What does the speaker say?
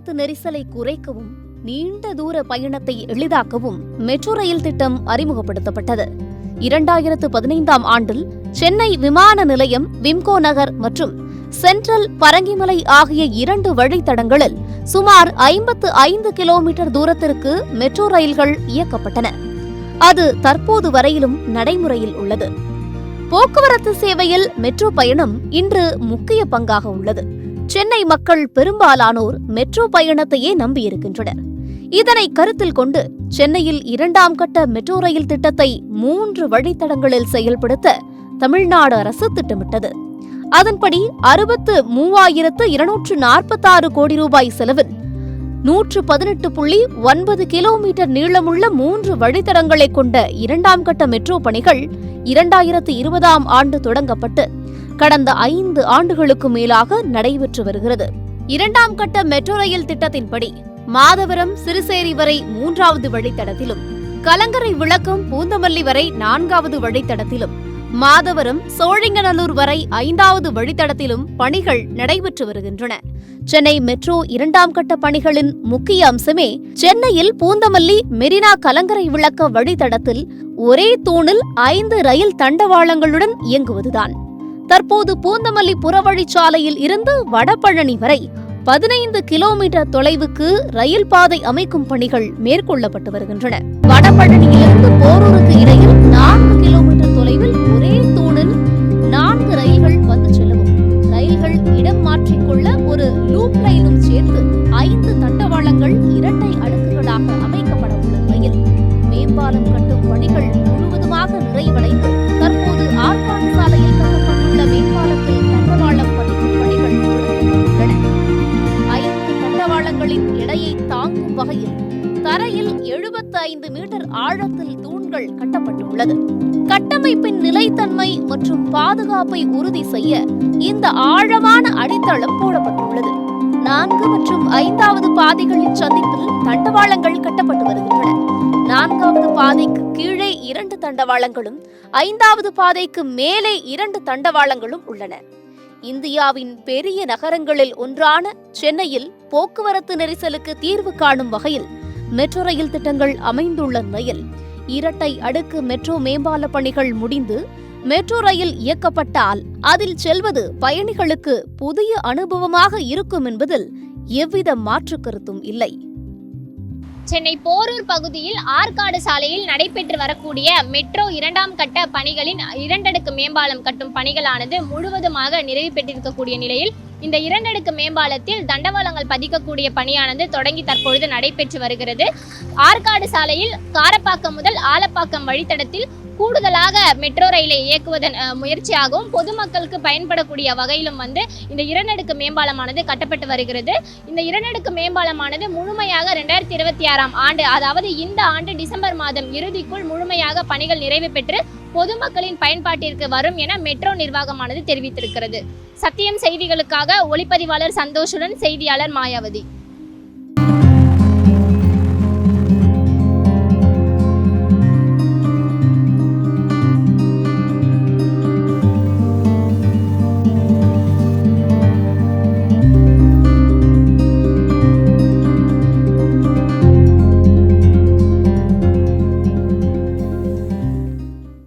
போக்குவரத்து நெரிசலை குறைக்கவும் நீண்ட தூர பயணத்தை எளிதாக்கவும் மெட்ரோ ரயில் திட்டம் அறிமுகப்படுத்தப்பட்டது. 2015ஆம் ஆண்டில் சென்னை விமான நிலையம், விம்கோ நகர் மற்றும் சென்ட்ரல் பரங்கிமலை ஆகிய 2 வழித்தடங்களில் சுமார் 55 கிலோமீட்டர் தூரத்திற்கு மெட்ரோ ரயில்கள் இயக்கப்பட்டன. அது தற்போது வரையிலும் நடைமுறையில் உள்ளது. போக்குவரத்து சேவையில் மெட்ரோ பயணம் இன்று முக்கிய பங்காக உள்ளது. சென்னை மக்கள் பெரும்பாலானோர் மெட்ரோ பயணத்தையே நம்பியிருக்கின்றனர். இதனை கருத்தில் கொண்டு சென்னையில் 2ஆம் கட்ட மெட்ரோ ரயில் திட்டத்தை 3 வழித்தடங்களில் செயல்படுத்த தமிழ்நாடு அரசு திட்டமிட்டது. அதன்படி 63,246 கோடி ரூபாய் செலவில் 118.9 கிலோமீட்டர் நீளமுள்ள 3 வழித்தடங்களை கொண்ட 2ஆம் கட்ட மெட்ரோ பணிகள் 2020ஆம் ஆண்டு தொடங்கப்பட்டு கடந்த 5 ஆண்டுகளுக்கு மேலாக நடைபெற்று வருகிறது. 2ஆம் கட்ட மெட்ரோ ரயில் திட்டத்தின்படி மாதவரம் சிறுசேரி வரை 3வது வழித்தடத்திலும், கலங்கரை விளக்கம் பூந்தமல்லி வரை 4வது வழித்தடத்திலும், மாதவரம் சோழிங்கநல்லூர் வரை 5வது வழித்தடத்திலும் பணிகள் நடைபெற்று வருகின்றன. சென்னை மெட்ரோ 2ஆம் கட்ட பணிகளின் முக்கிய அம்சமே சென்னையில் பூந்தமல்லி மெரினா கலங்கரை விளக்க வழித்தடத்தில் ஒரே தூணில் 5 ரயில் தண்டவாளங்களுடன் இயங்குவதுதான். தற்போது பூந்தமல்லி புறவழிச்சாலையில் இருந்து வடபழனி வரை 15 கிலோமீட்டர் தொலைவுக்கு ரயில் பாதை அமைக்கும் பணிகள் மேற்கொள்ளப்பட்டு வருகின்றன. வடபழனியிலிருந்து போரூருக்கு இடையில் 4 கிலோமீட்டர் தொலைவில் ஒரே தூணில் 4 ரயில்கள் வந்து செல்லவும், ரயில்கள் இடம் மாற்றிக்கொள்ள ஒரு லூப் லைனும் சேர்த்து 5 தண்டவாளங்கள் இரட்டை அடுக்குகளாக அமைக்கப்பட உள்ள நிலையில் மேம்பாலம் கட்டும் பணிகள் முழுவதுமாக நிறைவடைந்து தற்போது ஆற்காடு சாலையில் கட்டப்பட்டுள்ள மேம்பாலத்தில் தண்டவாளம் பதிக்கும் பணிகள் தொடங்கியுள்ளன. 5 தண்டவாளங்களின் எடையை தாங்கும் வகையில் தரையில் 75 மீட்டர் ஆழத்தில் தூண்கள் கட்டப்பட்டுள்ளது. கட்டமைப்பின் நிலைத்தன்மை மற்றும் பாதுகாப்பை உறுதி செய்ய இந்த ஆழமான அடித்தளம் போடப்பட்டுள்ளது. 4 மற்றும் 5வது பாதைகளின் சந்திப்பில் தண்டவாளங்கள் கட்டப்பட்டு வருகின்றன. 4வது பாதைக்கு கீழே 2 தண்டவாளங்களும் 5வது பாதைக்கு மேலே 2 தண்டவாளங்களும் உள்ளன. இந்தியாவின் பெரிய நகரங்களில் ஒன்றான சென்னையில் போக்குவரத்து நெரிசலுக்கு தீர்வு காணும் வகையில் மெட்ரோ ரயில் திட்டங்கள் அமைந்துள்ள நிலையில் இரட்டை அடுக்கு மெட்ரோ மேம்பால பணிகள் முடிந்து மெட்ரோ ரயில் இயக்கப்பட்டால் அதில் செல்வது பயணிகளுக்கு புதிய அனுபவமாக இருக்கும் என்பதில் எவ்வித மாற்று கருத்தும் இல்லை. சென்னை போரூர் பகுதியில் ஆற்காடு சாலையில் நடைபெற்று வரக்கூடிய மெட்ரோ 2ஆம் கட்ட பணிகளின் 2 அடுக்கு மேம்பாலம் கட்டும் பணிகளானது முழுவதுமாக நிறைவு பெற்றிருக்கக்கூடிய நிலையில் இந்த 2 அடுக்கு மேம்பாலத்தில் தண்டவாளங்கள் பதிக்கக்கூடிய பணியானது தொடங்கி தற்பொழுது நடைபெற்று வருகிறது. ஆற்காடு சாலையில் காரப்பாக்கம் முதல் ஆலப்பாக்கம் வழித்தடத்தில் கூடுதலாக மெட்ரோ ரயிலை இயக்குவதன் முயற்சியாகவும் பொதுமக்களுக்கு பயன்படக்கூடிய வகையிலும் இந்த 2 அடுக்கு மேம்பாலமானது கட்டப்பட்டு வருகிறது. இந்த 2 அடுக்கு மேம்பாலமானது முழுமையாக 2026ஆம் ஆண்டு, அதாவது இந்த ஆண்டு டிசம்பர் மாதம் இறுதிக்குள் முழுமையாக பணிகள் நிறைவு பெற்று பொதுமக்களின் பயன்பாட்டிற்கு வரும் என மெட்ரோ நிர்வாகமானது தெரிவித்திருக்கிறது. சத்தியம் செய்திகளுக்காக ஒளிப்பதிவாளர் சந்தோஷுடன் செய்தியாளர் மாயாவதி.